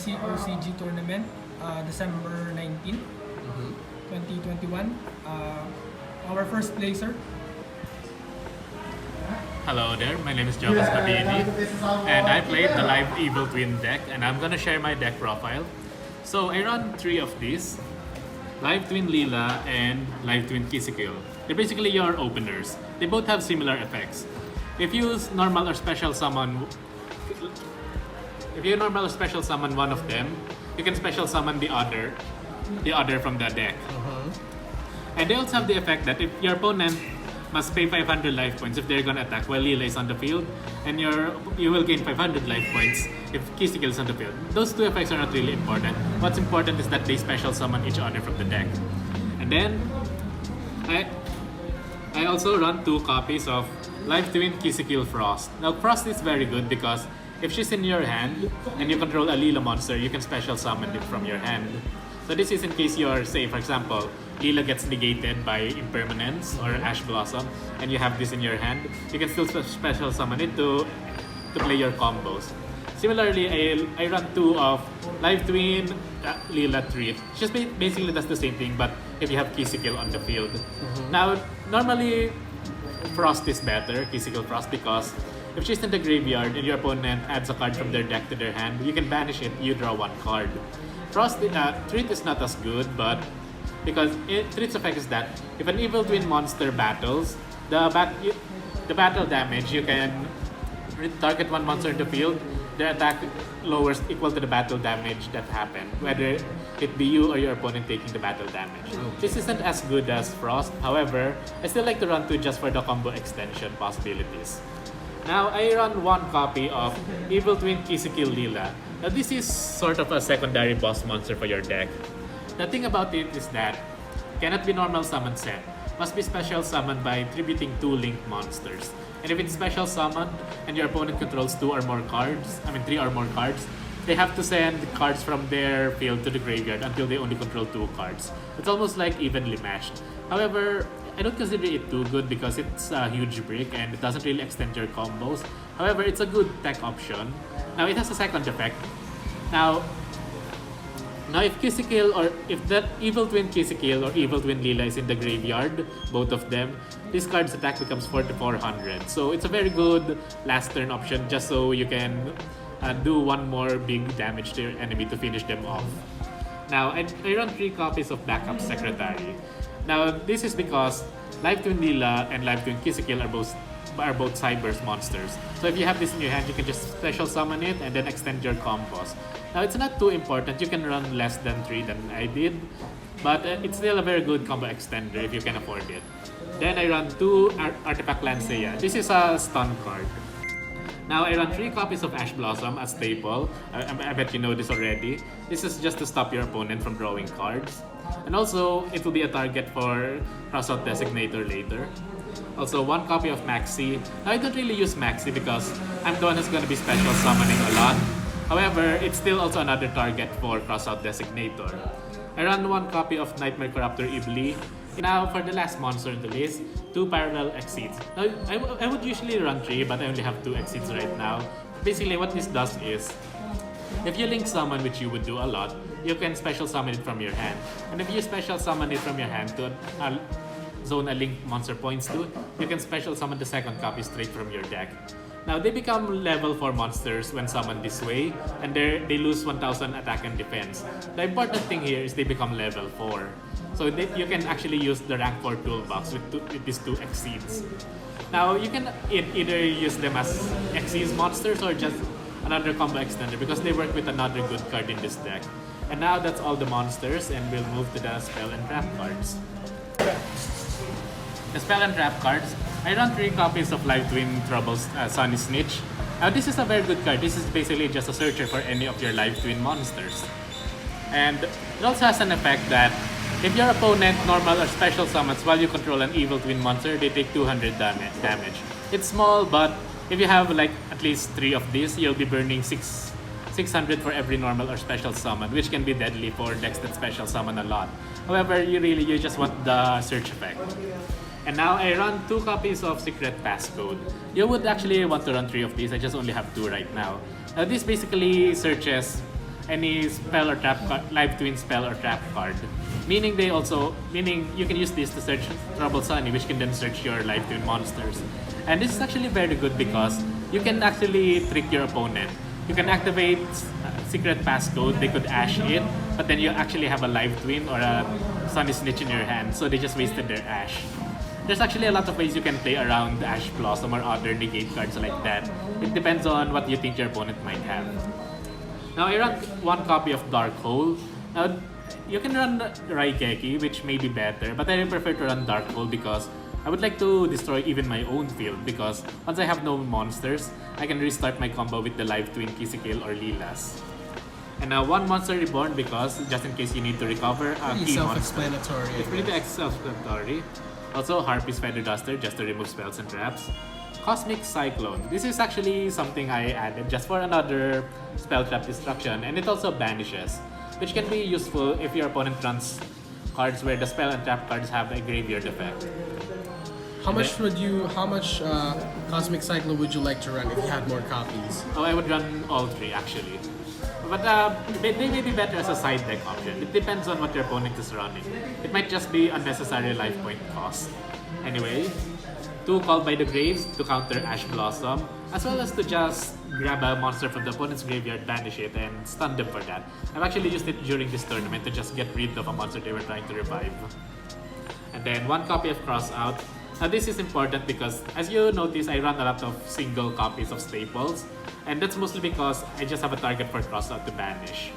COCG tournament, December 19, 2021. Our first placer. Hello there, my name is Jokas Mabini, and I played the Live Evil Twin deck, and I'm gonna share my deck profile. So I run 3 of these, Live Twin Lila and Live Twin Kisikil. They're basically your openers. They both have similar effects. If you normal or special summon one of them, you can special summon the other from the deck. And they also have the effect that if your opponent must pay 500 life points if they're gonna attack while Lila is on the field, and you will gain 500 life points if Kisikil is on the field. Those 2 effects are not really important. What's important is that they special summon each other from the deck. And then I also run 2 copies of Live Twin Kisikil Frost. Now Frost is very good because if she's in your hand and you control a Lila monster, you can special summon it from your hand. So this is in case you're, say for example, Lila gets negated by Impermanence or Ash Blossom, and you have this in your hand, you can still special summon it to play your combos. Similarly, I run 2 of Live Twin Lila Treat. Just basically does the same thing, but if you have Kisikil on the field. Now, normally, Frost is better, Kisikil Frost, because if she's in the graveyard and your opponent adds a card from their deck to their hand, you can banish it, you draw 1 card. Frost Treat is not as good, but because Treat's effect is that if an Evil Twin monster battles, the battle damage, you can target 1 monster in the field, their attack lowers equal to the battle damage that happened, whether it be you or your opponent taking the battle damage. This isn't as good as Frost, however, I still like to run 2 just for the combo extension possibilities. Now, I run 1 copy of Evil Twin Kisikil Lila. Now, this is sort of a secondary boss monster for your deck. The thing about it is that cannot be normal summon set. Must be special summoned by tributing 2 linked monsters. And if it's special summoned and your opponent controls 3 or more cards, they have to send cards from their field to the graveyard until they only control 2 cards. It's almost like evenly matched. However, I don't consider it too good because it's a huge brick and it doesn't really extend your combos. However, it's a good tech option. Now, it has a second effect. Now if Kisikil or if that Evil Twin Kisikil or Evil Twin Lila is in the graveyard, both of them, this card's attack becomes 4,400. So it's a very good last turn option just so you can do 1 more big damage to your enemy to finish them off. Now, I run 3 copies of Backup Secretary. Now, this is because Live Twin Lila and Live Twin Kisikil are both Cyber's monsters. So if you have this in your hand, you can just special summon it and then extend your combos. Now, it's not too important. You can run less than 3 than I did, but it's still a very good combo extender if you can afford it. Then I run 2 Artifact Lancea. This is a stun card. Now, I run 3 copies of Ash Blossom as staple. I bet you know this already. This is just to stop your opponent from drawing cards. And also, it will be a target for Crossout Designator later. Also, 1 copy of Maxi. Now, I don't really use Maxi because I'm the one who's going to be special summoning a lot. However, it's still also another target for Crossout Designator. I run 1 copy of Nightmare Corruptor Ibli. Now, for the last monster in the list, 2 Parallel Exceeds. Now, I would usually run 3, but I only have 2 Exceeds right now. Basically, what this does is, if you link summon, which you would do a lot, you can special summon it from your hand. And if you special summon it from your hand to zone a link monster points to, you can special summon the second copy straight from your deck. Now, they become level 4 monsters when summoned this way, and they lose 1000 attack and defense. The important thing here is they become level 4. So you can actually use the rank 4 toolbox with these 2 Exceeds. Now, you can either use them as Exceeds monsters or just another combo extender because they work with another good card in this deck. And now that's all the monsters, and we'll move to the spell and trap cards. The spell and trap cards, I run 3 copies of Live Twin Trouble's Sunny Snitch. Now, this is a very good card. This is basically just a searcher for any of your Live Twin monsters. And it also has an effect that if your opponent normal or special summons while you control an Evil Twin monster, they take 200 damage. It's small, but if you have like at least 3 of these, you'll be burning 600 for every normal or special summon, which can be deadly for decks that special summon a lot. However, you just want the search effect. And now I run 2 copies of Secret Passcode. You would actually want to run 3 of these, I just only have 2 right now. Now this basically searches any spell or trap card, live twin spell or trap card. Meaning you can use this to search Troubled Sunny, which can then search your live twin monsters. And this is actually very good because you can actually trick your opponent. You can activate secret passcode, they could ash it, but then you actually have a live twin or a Sunny Snitch in your hand, so they just wasted their ash. There's actually a lot of ways you can play around Ash Blossom or other negate cards like that. It depends on what you think your opponent might have. Now I run one copy of Dark Hole. Now you can run Raigeki, which may be better, but I prefer to run Dark Hole because I would like to destroy even my own field, because once I have no monsters, I can restart my combo with the live twin Kisikil or Lilas. And now one monster reborn because just in case you need to recover a Pretty key monster. self-explanatory. It's pretty self-explanatory. Also, Harpy's Feather Duster just to remove spells and traps. Cosmic Cyclone. This is actually something I added just for another spell trap destruction, and it also banishes, which can be useful if your opponent runs cards where the spell and trap cards have a graveyard effect. How much Cosmic Cyclone would you like to run if you had more copies? Oh, I would run all three actually. But they may be better as a side deck option. It depends on what your opponent is running. It might just be unnecessary life point cost. Anyway, 2 Called by the Graves to counter Ash Blossom, as well as to just grab a monster from the opponent's graveyard, banish it, and stun them for that. I've actually used it during this tournament to just get rid of a monster they were trying to revive. And then 1 copy of Crossout. Now this is important because, as you notice, I run a lot of single copies of staples, and that's mostly because I just have a target for Crossout to banish.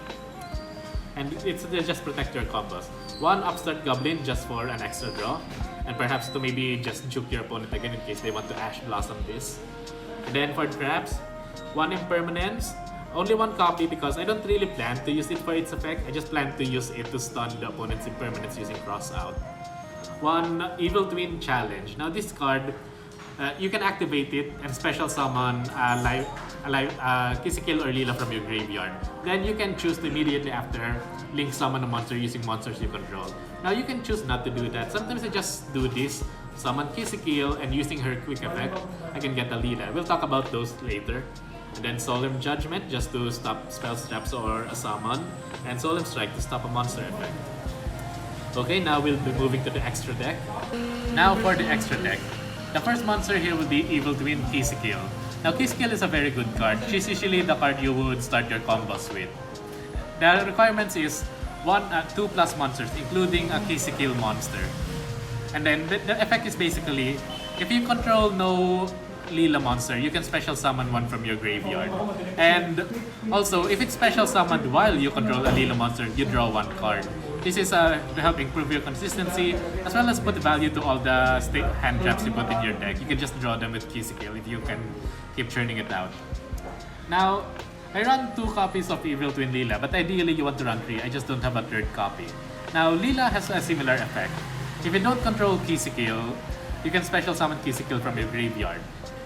And they just protect your combos. 1 Upstart Goblin just for an extra draw, and perhaps to maybe just juke your opponent again in case they want to Ash Blossom this. And then for traps, 1 Impermanence, only 1 copy because I don't really plan to use it for its effect. I just plan to use it to stun the opponent's Impermanence using Crossout. 1 Evil Twin Challenge. Now this card, you can activate it and special summon Kisikil or Lila from your graveyard. Then you can choose to immediately after link summon a monster using monsters you control. Now you can choose not to do that. Sometimes I just do this, summon Kisikil, and using her quick effect, I can get a Lila. We'll talk about those later. And then Solemn Judgment just to stop spell traps or a summon, and Solemn Strike to stop a monster effect. Okay, now we'll be moving to the extra deck. Now for the extra deck. The first monster here will be Evil Twin Kisikil. Now Kisikil is a very good card. She's usually the card you would start your combos with. The requirements is 2+ monsters, including a Kisikil monster. And then the effect is basically, if you control no Lila monster, you can special summon one from your graveyard. And also, if it's special summoned while you control a Lila monster, you draw 1 card. This is to help improve your consistency, as well as put value to all the hand traps you put in your deck. You can just draw them with Kisikil if you can keep churning it out. Now, I run 2 copies of Evil Twin Lila, but ideally you want to run 3. I just don't have a 3rd copy. Now, Lila has a similar effect. If you don't control Kisikil, you can special summon Kisikil from your graveyard,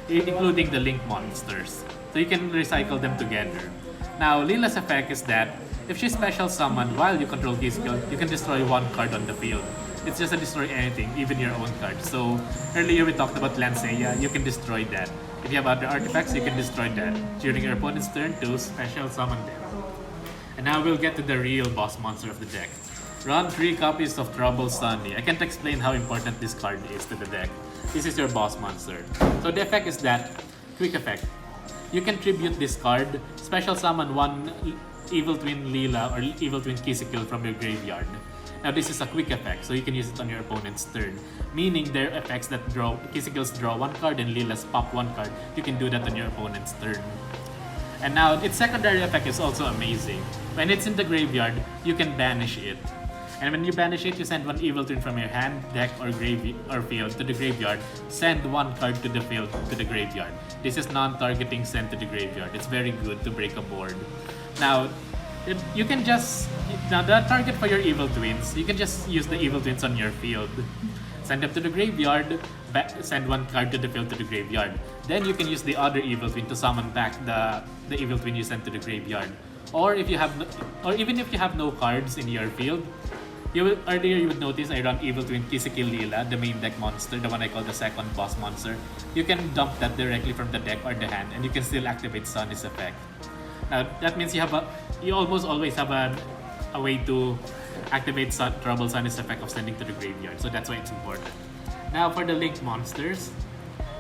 including the link monsters. So you can recycle them together. Now, Lila's effect is that if she special summoned while you control Kisikil, you can destroy 1 card on the field. It's just a destroy anything, even your own card. So earlier we talked about Lanceia, you can destroy that. If you have other artifacts, you can destroy that during your opponent's turn to special summon them. And now we'll get to the real boss monster of the deck. Run 3 copies of Troubled Sunny. I can't explain how important this card is to the deck. This is your boss monster. So the effect is that, quick effect. You can tribute this card, special summon 1 Evil Twin Lila or Evil Twin Kisikil from your graveyard. Now this is a quick effect, so you can use it on your opponent's turn. Meaning their effects that Kisikils draw 1 card and Lilas pop 1 card. You can do that on your opponent's turn. And now its secondary effect is also amazing. When it's in the graveyard, you can banish it. And when you banish it, you send 1 Evil Twin from your hand, deck, or field to the graveyard. Send 1 card to the field to the graveyard. This is non-targeting send to the graveyard. It's very good to break a board. Now, you can just... Now, the target for your Evil Twins, you can just use the Evil Twins on your field. Send them to the graveyard, send 1 card to the field to the graveyard. Then you can use the other Evil Twin to summon back the Evil Twin you sent to the graveyard. Or if you have, even if you have no cards in your field, earlier you would notice I run Evil Twin Kisikil Lila, the main deck monster, the one I call the second boss monster. You can dump that directly from the deck or the hand, and you can still activate Sunny's effect. Now that means you almost always have a way to activate Trouble Sunny's effect of sending to the graveyard. So that's why it's important. Now for the Link monsters.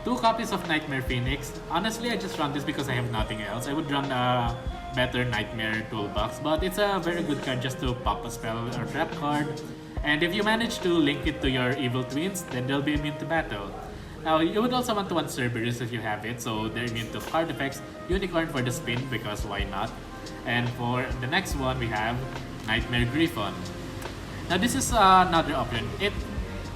2 copies of Nightmare Phoenix. Honestly, I just run this because I have nothing else. I would run a better Nightmare toolbox, but it's a very good card just to pop a spell or trap card. And if you manage to link it to your Evil Twins, then they'll be immune to battle. Now, you would also want to want Cerberus if you have it, so they're immune to card effects. Unicorn for the spin, because why not? And for the next one, we have Nightmare Griffon. Now, this is another option.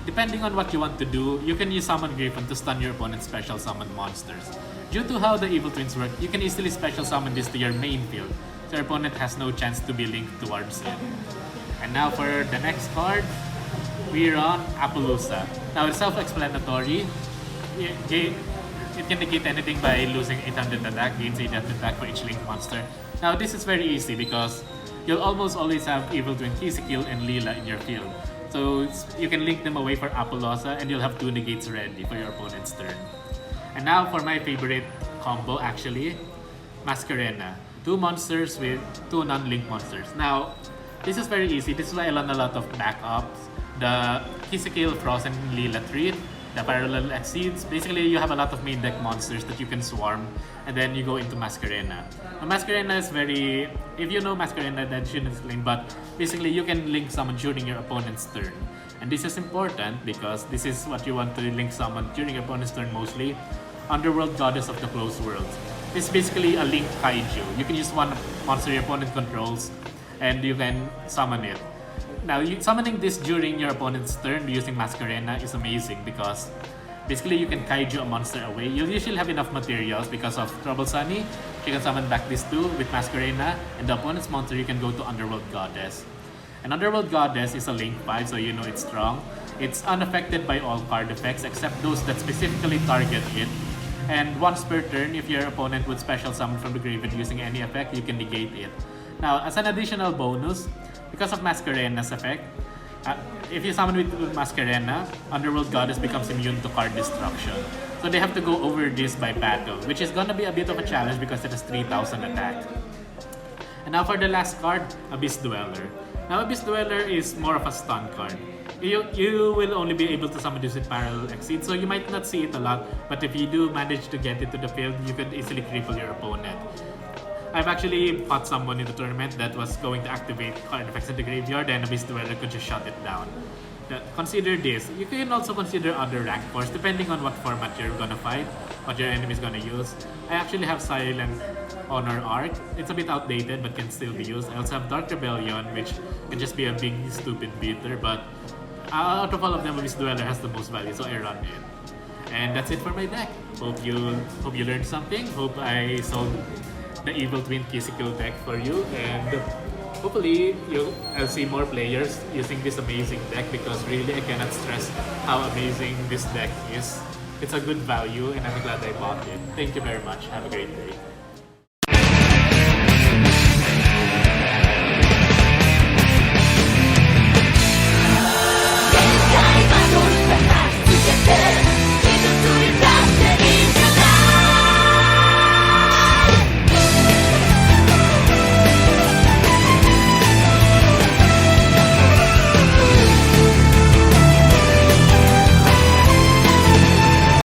Depending on what you want to do, you can use Summon Griffon to stun your opponent's special summon monsters. Due to how the Evil Twins work, you can easily special summon this to your main field, so your opponent has no chance to be linked towards it. And now for the next card, we run Appaloosa. Now it's self-explanatory. It can negate anything by losing 800 attack, gains 800 attack for each link monster. Now this is very easy because you'll almost always have Evil Twin Kisikil and Leela in your field. So you can link them away for Appaloosa and you'll have 2 negates ready for your opponent's turn. And now for my favorite combo actually, Masquerena. 2 monsters with 2 non-link monsters. Now, this is very easy. This is why I run a lot of backups. The Kisikil, Frost, and Leela Treat, the Parallel Exceeds. Basically, you have a lot of main deck monsters that you can swarm, and then you go into Masquerena. Now, Masquerena is very... If you know Masquerena, then shouldn't link, but basically, you can link summon during your opponent's turn. And this is important because this is what you want to link summon during your opponent's turn mostly. Underworld Goddess of the Closed Worlds. It's basically a link kaiju. You can use one monster your opponent controls, and you can summon it. Now, summoning this during your opponent's turn using Masquerena is amazing because basically you can kaiju a monster away. You'll usually have enough materials because of Trouble Sunny. You can summon back these 2 with Masquerena, and the opponent's monster you can go to Underworld Goddess. And Underworld Goddess is a link 5, so you know it's strong. It's unaffected by all card effects except those that specifically target it. And once per turn, if your opponent would special summon from the graveyard using any effect, you can negate it. Now, as an additional bonus, because of Masquerena's effect, if you summon with Masquerena, Underworld Goddess becomes immune to card destruction. So they have to go over this by battle, which is gonna be a bit of a challenge because it has 3,000 attack. And now for the last card, Abyss Dweller. Now Abyss Dweller is more of a stun card. You will only be able to summon this with Parallel Exceed, so you might not see it a lot, but if you do manage to get it to the field, you can easily cripple your opponent. I've actually fought someone in the tournament that was going to activate card effects in the graveyard and Abyss Dweller could just shut it down. Consider this. You can also consider other rank force depending on what format you're gonna fight, what your enemy is gonna use. I actually have Silent Honor Arc. It's a bit outdated but can still be used. I also have Dark Rebellion, which can just be a big stupid beater, but out of all of them, Abyss Dweller has the most value, so I run it. And that's it for my deck. Hope you learned something. Hope I sold the Evil Twin Kisikil deck for you, and hopefully I'll see more players using this amazing deck because really I cannot stress how amazing this deck is. It's a good value and I'm glad I bought it. Thank you very much. Have a great day.